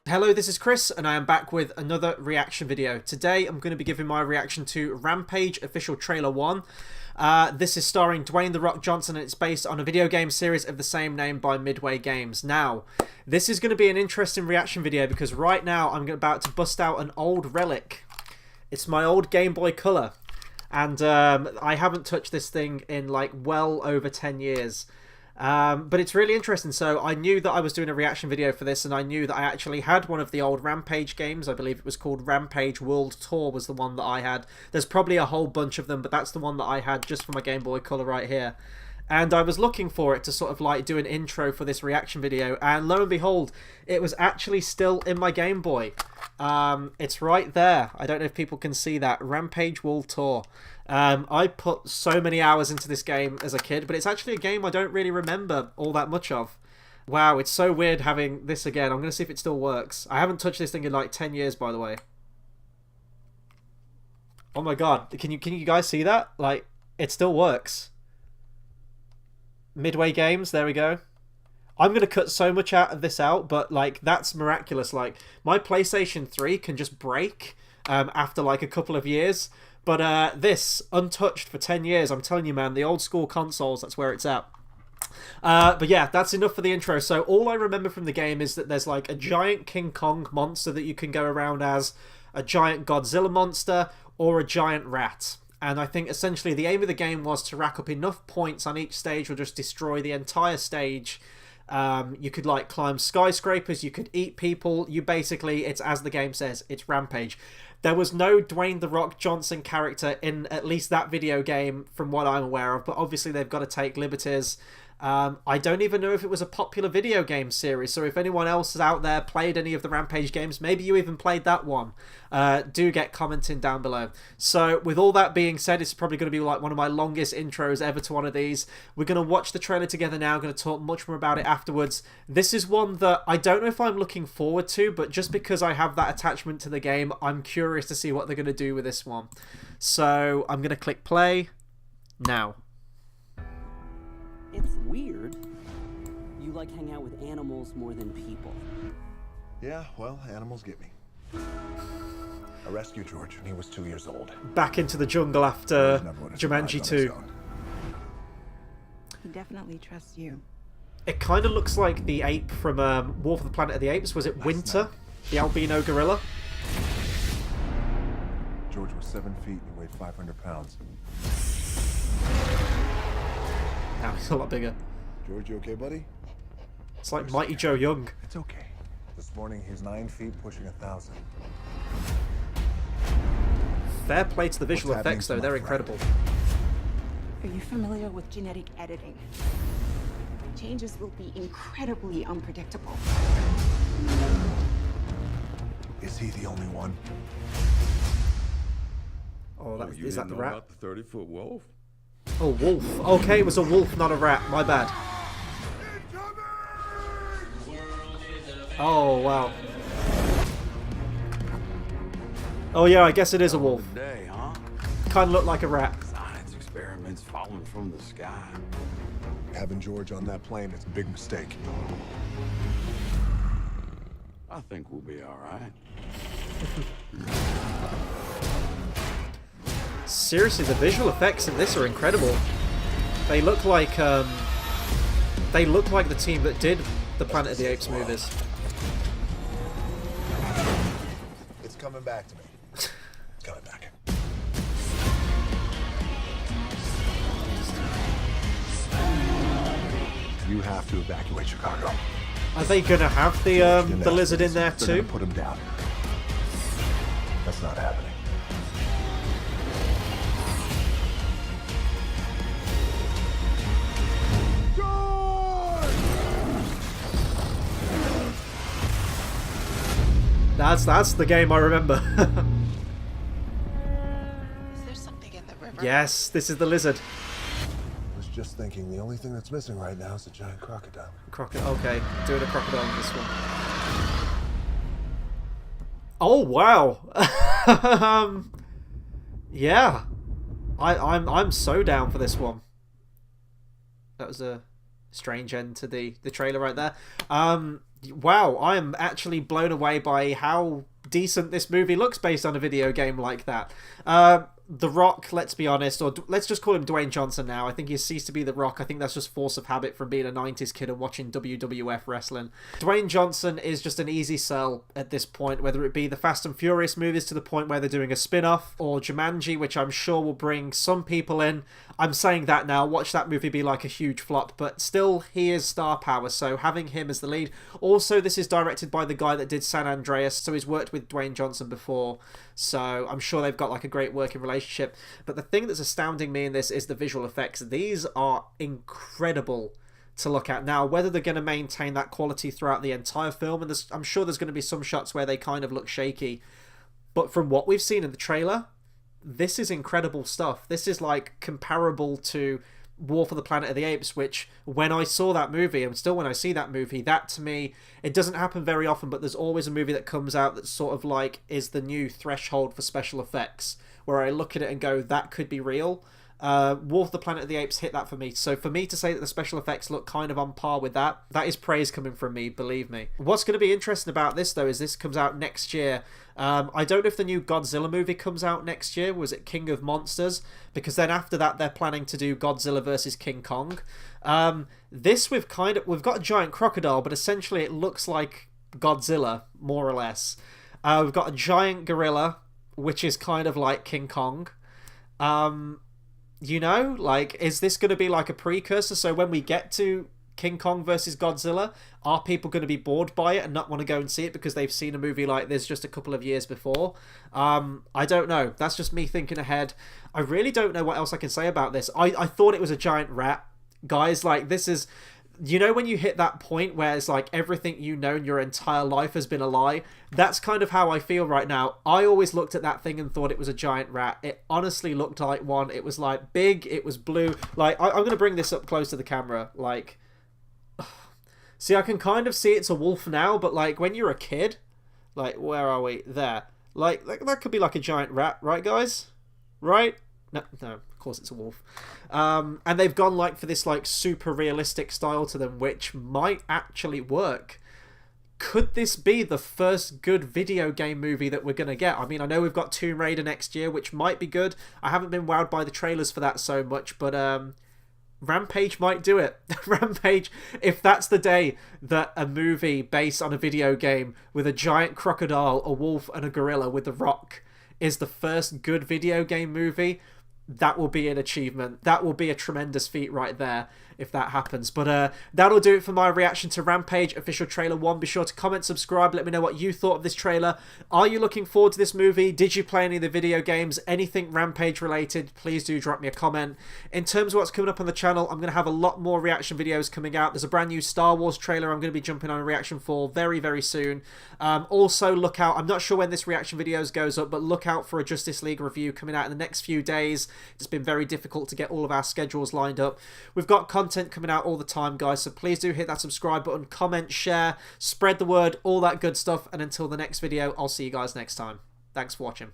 Hello, this is Chris, and I am back with another reaction video. Today, I'm going to be giving my reaction to Rampage Official Trailer 1. This is starring Dwayne "The Rock" Johnson, and it's based on a video game series of the same name by Midway Games. Now, this is going to be an interesting reaction video because right now I'm about to bust out an old relic. It's my old Game Boy Color, and I haven't touched this thing in like well over 10 years. But it's really interesting. So I knew that I was doing a reaction video for this, and I knew that I actually had one of the old Rampage games. I believe it was called Rampage World Tour was the one that I had. There's probably a whole bunch of them, but that's the one that I had just for my Game Boy Color right here. And I was looking for it to sort of like do an intro for this reaction video, and lo and behold, it was actually still in my Game Boy. It's right there. I don't know if people can see that. Rampage World Tour. I put so many hours into this game as a kid, but it's actually a game I don't really remember all that much of. Wow, it's so weird having this again. I'm going to see if it still works. I haven't touched this thing in like 10 years, by the way. Oh my god, can you guys see that? Like, it still works. Midway Games, there we go. I'm going to cut so much out of this out, but like, that's miraculous. Like, my PlayStation 3 can just break after like a couple of years. But this, untouched for 10 years, I'm telling you, man, the old school consoles, that's where it's at. But yeah, that's enough for the intro. So all I remember from the game is that there's like a giant King Kong monster that you can go around as, a giant Godzilla monster, or a giant rat. And I think essentially the aim of the game was to rack up enough points on each stage or just destroy the entire stage. You could like climb skyscrapers, you could eat people, you basically, it's as the game says, it's Rampage. There was no Dwayne "The Rock" Johnson character in at least that video game from what I'm aware of, but obviously they've got to take liberties. I don't even know if it was a popular video game series, so if anyone else is out there played any of the Rampage games, maybe you even played that one, do get commenting down below. So with all that being said, it's probably going to be like one of my longest intros ever to one of these. We're going to watch the trailer together now, going to talk much more about it afterwards. This is one that I don't know if I'm looking forward to, but just because I have that attachment to the game, I'm curious to see what they're going to do with this one. So I'm going to click play now. It's weird. You like hang out with animals more than people. Yeah, well, animals get me. I rescued George when he was 2 years old. Back into the jungle after Jumanji 2. He definitely trusts you. It kind of looks like the ape from War for the Planet of the Apes. Was it Winter? The albino gorilla? George was 7 feet and weighed 500 pounds. Now he's a lot bigger. George, you okay, buddy? It's like Mighty Joe Young. It's okay. This morning he's 9 feet, pushing 1,000. Fair play to the visual effects, though. They're incredible. Are you familiar with genetic editing? Changes will be incredibly unpredictable. Is he the only one? Oh, is that the know rat? about the 30-foot wolf? Oh, wolf. Okay, it was a wolf, not a rat. My bad. Oh, wow. Oh, yeah, I guess it is a wolf. Day, huh? Kind of looked like a rat. Science experiments falling from the sky. Having George on that plane is a big mistake. I think we'll be all right. Seriously, the visual effects in this are incredible. They look like the team that did the Planet of the Apes movies. It's coming back to me. It's coming back. You have to evacuate Chicago. Are they gonna have the lizard in there They're too? gonna put him down. That's not happening. That's the game I remember. Is there something in the river? Yes, this is the lizard. I was just thinking the only thing that's missing right now is a giant crocodile. Okay, doing a crocodile in this one. Oh wow. Yeah, I'm so down for this one. That was a strange end to the trailer right there. Wow, I am actually blown away by how decent this movie looks based on a video game like that. The Rock, let's be honest, or let's just call him Dwayne Johnson now. I think he's ceased to be The Rock. I think that's just force of habit from being a 90s kid and watching WWF wrestling. Dwayne Johnson is just an easy sell at this point, whether it be the Fast and Furious movies to the point where they're doing a spin-off, or Jumanji, which I'm sure will bring some people in. I'm saying that now, watch that movie be like a huge flop, but still, he is star power, so having him as the lead. Also, this is directed by the guy that did San Andreas, so he's worked with Dwayne Johnson before, so I'm sure they've got like a great working relationship. But the thing that's astounding me in this is the visual effects. These are incredible to look at. Now, whether they're going to maintain that quality throughout the entire film, and I'm sure there's going to be some shots where they kind of look shaky, but from what we've seen in the trailer, this is incredible stuff. This is like comparable to War for the Planet of the Apes, which when I saw that movie, and still when I see that movie, that to me, it doesn't happen very often, but there's always a movie that comes out that sort of like is the new threshold for special effects, where I look at it and go, that could be real. War for the Planet of the Apes hit that for me. So for me to say that the special effects look kind of on par with that, that is praise coming from me, believe me. What's going to be interesting about this, though, is this comes out next year. I don't know if the new Godzilla movie comes out next year. Was it King of Monsters? Because then after that, they're planning to do Godzilla versus King Kong. This we've got a giant crocodile, but essentially it looks like Godzilla, more or less. We've got a giant gorilla, which is kind of like King Kong. You know, like, is this going to be like a precursor? So when we get to King Kong versus Godzilla, are people going to be bored by it and not want to go and see it because they've seen a movie like this just a couple of years before? I don't know. That's just me thinking ahead. I really don't know what else I can say about this. I thought it was a giant rat. Guys, like, this is... You know when you hit that point where it's like everything you know in your entire life has been a lie? That's kind of how I feel right now. I always looked at that thing and thought it was a giant rat. It honestly looked like one. It was like big, it was blue. Like, I'm going to bring this up close to the camera. Like, see, I can kind of see it's a wolf now, but like when you're a kid, like, where are we? There. Like that could be like a giant rat, right, guys? Right? No, of course it's a wolf. And they've gone like for this like super realistic style to them, which might actually work. Could this be the first good video game movie that we're going to get? I mean, I know we've got Tomb Raider next year, which might be good. I haven't been wowed by the trailers for that so much, but Rampage might do it. Rampage, if that's the day that a movie based on a video game with a giant crocodile, a wolf, and a gorilla with The Rock is the first good video game movie, that will be an achievement. That will be a tremendous feat right there if that happens. But that'll do it for my reaction to Rampage official trailer 1. Be sure to comment, subscribe, let me know what you thought of this trailer. Are you looking forward to this movie? Did you play any of the video games? Anything Rampage related, please do drop me a comment. In terms of what's coming up on the channel, I'm going to have a lot more reaction videos coming out. There's a brand new Star Wars trailer I'm going to be jumping on a reaction for very, very soon. Also, look out, I'm not sure when this reaction videos goes up, but look out for a Justice League review coming out in the next few days. It's been very difficult to get all of our schedules lined up. We've got content coming out all the time, guys, so please do hit that subscribe button, comment, share, spread the word, all that good stuff. And until the next video, I'll see you guys next time. Thanks for watching.